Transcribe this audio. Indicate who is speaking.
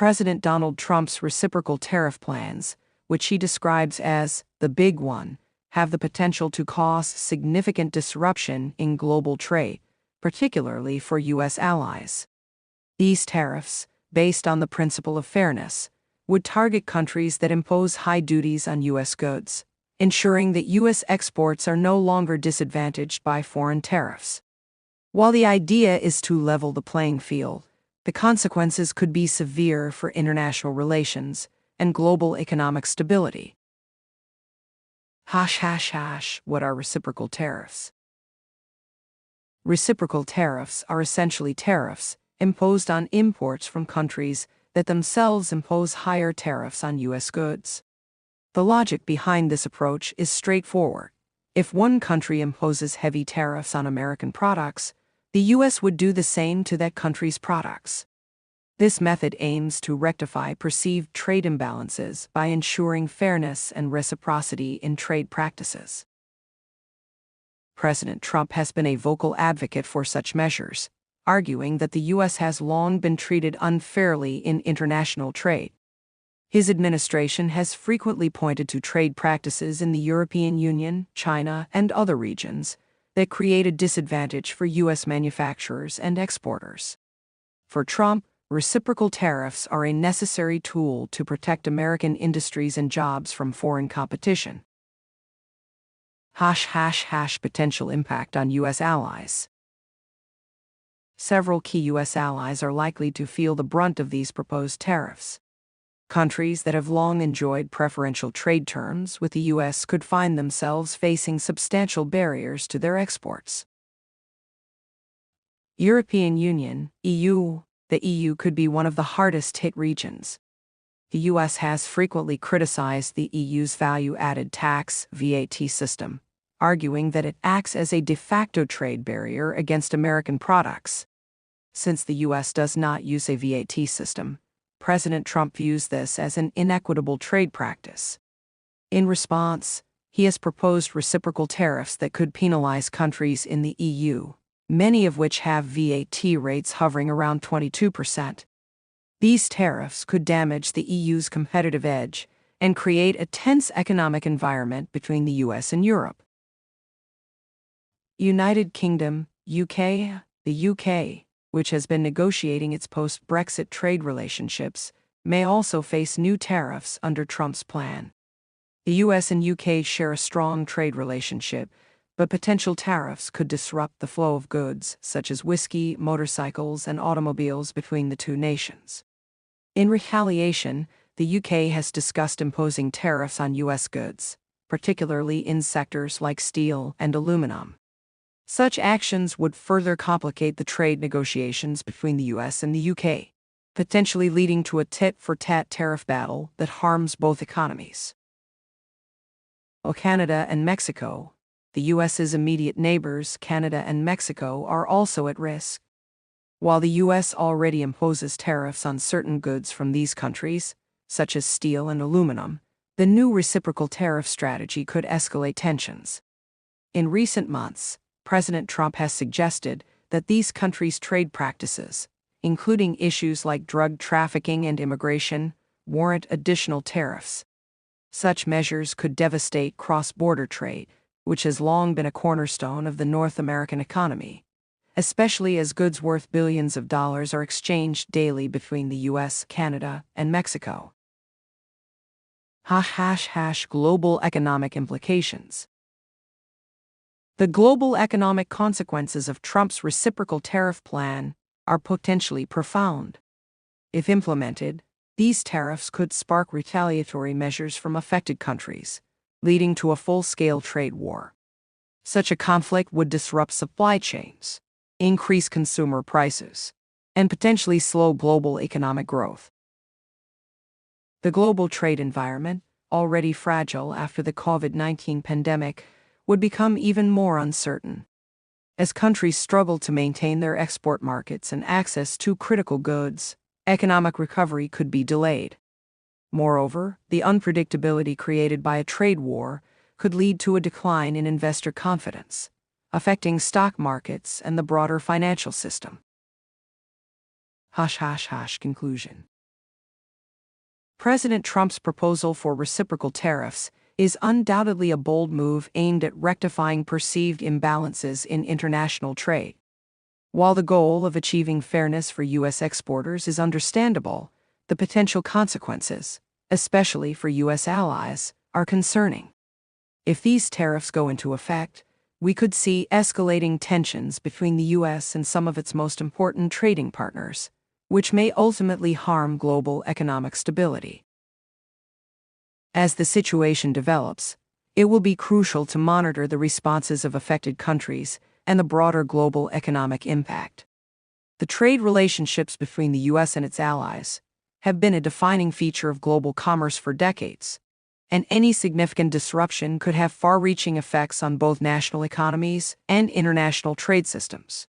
Speaker 1: President Donald Trump's reciprocal tariff plans, which he describes as the big one, have the potential to cause significant disruption in global trade, particularly for U.S. allies. These tariffs, based on the principle of fairness, would target countries that impose high duties on U.S. goods, ensuring that U.S. exports are no longer disadvantaged by foreign tariffs. While the idea is to level the playing field, the consequences could be severe for international relations and global economic stability. What are reciprocal tariffs? Reciprocal tariffs are essentially tariffs imposed on imports from countries that themselves impose higher tariffs on U.S. goods. The logic behind this approach is straightforward. If one country imposes heavy tariffs on American products, the U.S. would do the same to that country's products. This method aims to rectify perceived trade imbalances by ensuring fairness and reciprocity in trade practices. President Trump has been a vocal advocate for such measures, arguing that the U.S. has long been treated unfairly in international trade. His administration has frequently pointed to trade practices in the European Union, China, and other regions that create a disadvantage for U.S. manufacturers and exporters. For Trump, reciprocal tariffs are a necessary tool to protect American industries and jobs from foreign competition. Potential impact on U.S. allies. Several key U.S. allies are likely to feel the brunt of these proposed tariffs. Countries that have long enjoyed preferential trade terms with the U.S. could find themselves facing substantial barriers to their exports. European Union, EU. The EU could be one of the hardest-hit regions. The U.S. has frequently criticized the EU's value-added tax (VAT) system, arguing that it acts as a de facto trade barrier against American products. Since the U.S. does not use a VAT system, President Trump views this as an inequitable trade practice. In response, he has proposed reciprocal tariffs that could penalize countries in the EU, many of which have VAT rates hovering around 22%. These tariffs could damage the EU's competitive edge and create a tense economic environment between the U.S. and Europe. United Kingdom, UK. The UK, which has been negotiating its post-Brexit trade relationships, may also face new tariffs under Trump's plan. The U.S. and UK share a strong trade relationship, but potential tariffs could disrupt the flow of goods, such as whiskey, motorcycles, and automobiles between the two nations. In retaliation, the UK has discussed imposing tariffs on U.S. goods, particularly in sectors like steel and aluminum. Such actions would further complicate the trade negotiations between the U.S. and the UK, potentially leading to a tit-for-tat tariff battle that harms both economies. Canada and Mexico. The U.S.'s immediate neighbors, Canada and Mexico, are also at risk. While the U.S. already imposes tariffs on certain goods from these countries, such as steel and aluminum, the new reciprocal tariff strategy could escalate tensions. In recent months, President Trump has suggested that these countries' trade practices, including issues like drug trafficking and immigration, warrant additional tariffs. Such measures could devastate cross-border trade, which has long been a cornerstone of the North American economy, especially as goods worth billions of dollars are exchanged daily between the U.S., Canada, and Mexico. Global economic implications. The global economic consequences of Trump's reciprocal tariff plan are potentially profound. If implemented, these tariffs could spark retaliatory measures from affected countries, leading to a full-scale trade war. Such a conflict would disrupt supply chains, increase consumer prices, and potentially slow global economic growth. The global trade environment, already fragile after the COVID-19 pandemic, would become even more uncertain. As countries struggle to maintain their export markets and access to critical goods, economic recovery could be delayed. Moreover, the unpredictability created by a trade war could lead to a decline in investor confidence, affecting stock markets and the broader financial system. Conclusion. President Trump's proposal for reciprocal tariffs is undoubtedly a bold move aimed at rectifying perceived imbalances in international trade. While the goal of achieving fairness for U.S. exporters is understandable, the potential consequences, especially for U.S. allies, are concerning. If these tariffs go into effect, we could see escalating tensions between the U.S. and some of its most important trading partners, which may ultimately harm global economic stability. As the situation develops, it will be crucial to monitor the responses of affected countries and the broader global economic impact. The trade relationships between the U.S. and its allies have been a defining feature of global commerce for decades, and any significant disruption could have far-reaching effects on both national economies and international trade systems.